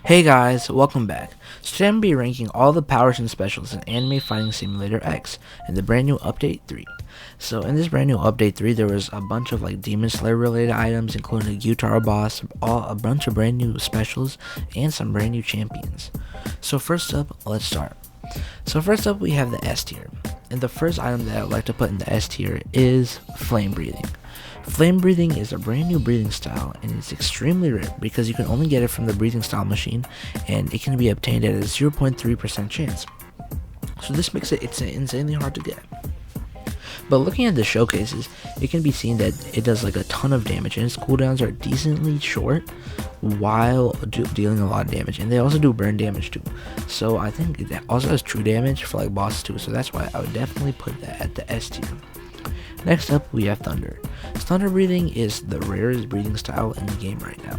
Hey guys, welcome back. So today I'm going to be ranking all the powers and specials in Anime Fighting Simulator X in the brand new Update 3. So in this brand new Update 3, there was a bunch of Demon Slayer related items, including a Gyutaro boss, a bunch of brand new specials, and some brand new champions. So first up, let's start. So first up, we have the S tier. And the first item that I would like to put in the S tier is Flame Breathing. Flame breathing is a brand new breathing style, and it's extremely rare because you can only get it from the breathing style machine, and it can be obtained at a 0.3% chance. So this makes it insanely hard to get. But looking at the showcases, it can be seen that it does a ton of damage, and its cooldowns are decently short while dealing a lot of damage, and they also do burn damage too. So I think it also has true damage for bosses too, so that's why I would definitely put that at the S tier. Next up, we have Thunder. Thunder breathing is the rarest breathing style in the game right now,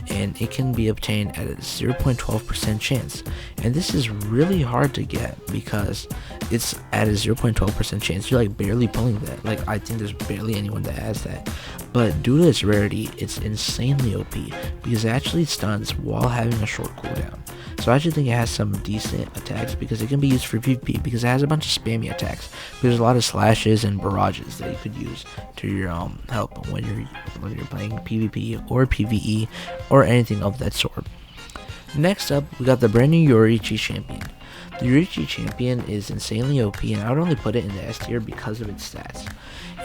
and it can be obtained at a 0.12% chance. And this is really hard to get because it's at a 0.12% chance. You're barely pulling that. I think there's barely anyone that has that. But due to its rarity, it's insanely OP because it actually stuns while having a short cooldown. So I actually think it has some decent attacks because it can be used for PvP because it has a bunch of spammy attacks. There's a lot of slashes and barrages that you could use to your help when you're playing PvP or PvE or anything of that sort. Next up, we got the brand new Yichi Champion. The Yichi Champion is insanely OP, and I would only put it in the S tier because of its stats.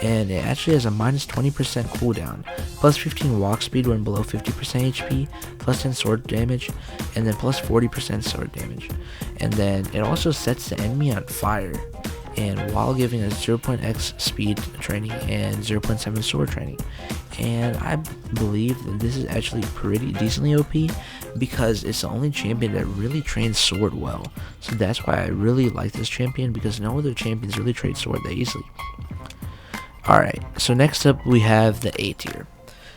And it actually has a minus 20% cooldown, plus 15 walk speed when below 50% HP, plus 10 sword damage, and then plus 40% sword damage. And then it also sets the enemy on fire, and while giving a 0.x speed training and 0.7 sword training. And I believe that this is actually pretty decently OP because it's the only champion that really trains sword well. So that's why I really like this champion, because no other champions really trade sword that easily. Alright, so next up we have the A tier.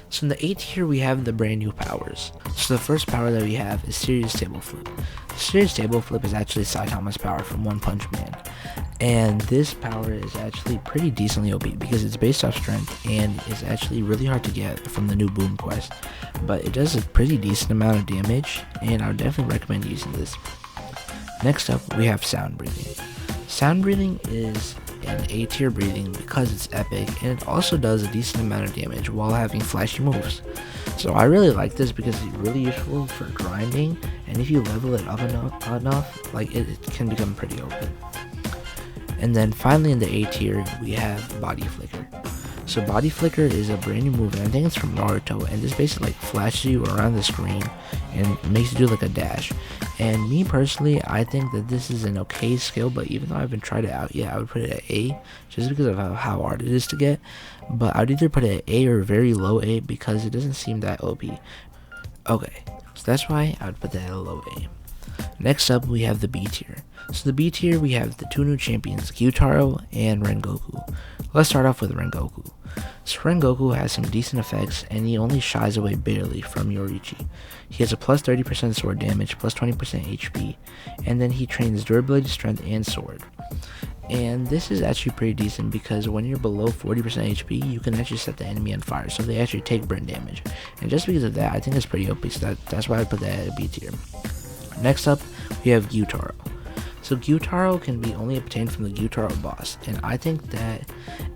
So in the A tier we have the brand new powers. So the first power that we have is Serious Table Flip. Serious Table Flip is actually Saitama's power from One Punch Man. And this power is actually pretty decently OP because it's based off strength and it's actually really hard to get from the new Boom quest. But it does a pretty decent amount of damage, and I would definitely recommend using this. Next up we have Sound Breathing. Sound Breathing is an A tier breathing because it's epic, and it also does a decent amount of damage while having flashy moves. So I really like this because it's really useful for grinding, and if you level it up enough, it can become pretty OP. And then finally in the A tier we have Body Flicker. So Body Flicker is a brand new move, and I think it's from Naruto, and this basically flashes you around the screen and makes you do a dash. And me personally, I think that this is an okay skill, but even though I haven't tried it out yet, I would put it at A just because of how hard it is to get. But I'd either put it at A or very low A because it doesn't seem that OP. Okay, so that's why I would put that at a low A. Next up we have the B tier. So the B tier we have the two new champions, Gyutaro and Rengoku. Let's start off with Rengoku. So Rengoku has some decent effects, and he only shies away barely from Yoriichi. He has a plus 30% sword damage, plus 20% HP, and then he trains durability, strength, and sword. And this is actually pretty decent because when you're below 40% HP, you can actually set the enemy on fire, so they actually take burn damage. And just because of that, I think it's pretty OP, so that's why I put that at a B tier. Next up, we have Gyutaro. So Gyutaro can be only obtained from the Gyutaro boss, and I think that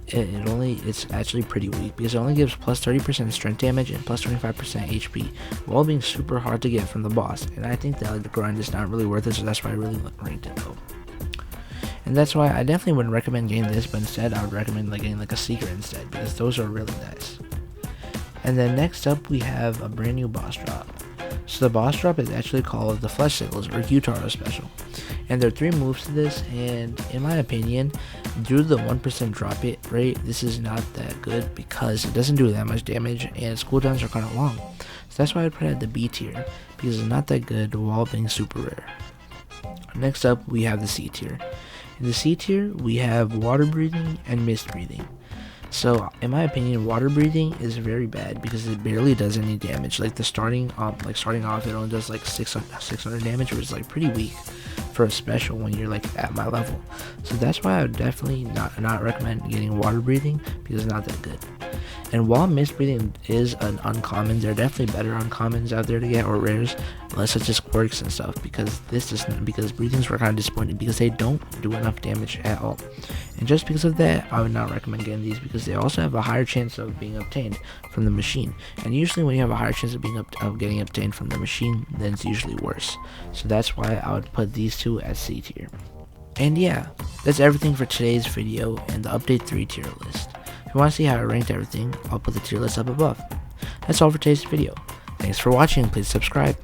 it's actually pretty weak because it only gives plus 30% strength damage and plus 25% HP, while being super hard to get from the boss. And I think that the grind is not really worth it, so that's why I really ranked it low. And that's why I definitely wouldn't recommend getting this, but instead I would recommend getting a Seeker instead, because those are really nice. And then next up we have a brand new boss drop. So the boss drop is actually called the Flesh Sickles, or Gyutaro Special. And there are 3 moves to this, and in my opinion, due to the 1% drop rate, this is not that good because it doesn't do that much damage and its cooldowns are kind of long. So that's why I put it at the B tier, because it's not that good while being super rare. Next up, we have the C tier. In the C tier, we have Water Breathing and Mist Breathing. So in my opinion, water breathing is very bad because it barely does any damage. Starting off it only does 600 damage, which is pretty weak for a special when you're at my level. So that's why I would definitely not recommend getting water breathing because it's not that good. And while mist breathing is an uncommon, there are definitely better uncommons out there to get, or rares, such as quirks and stuff, because breathings were kind of disappointing because they don't do enough damage at all. And just because of that, I would not recommend getting these, because they also have a higher chance of being obtained from the machine. And usually when you have a higher chance of getting obtained from the machine, then it's usually worse. So that's why I would put these two at C tier. And yeah, that's everything for today's video and the update 3 tier list. If you want to see how I ranked everything, I'll put the tier list up above. That's all for today's video. Thanks for watching, please subscribe.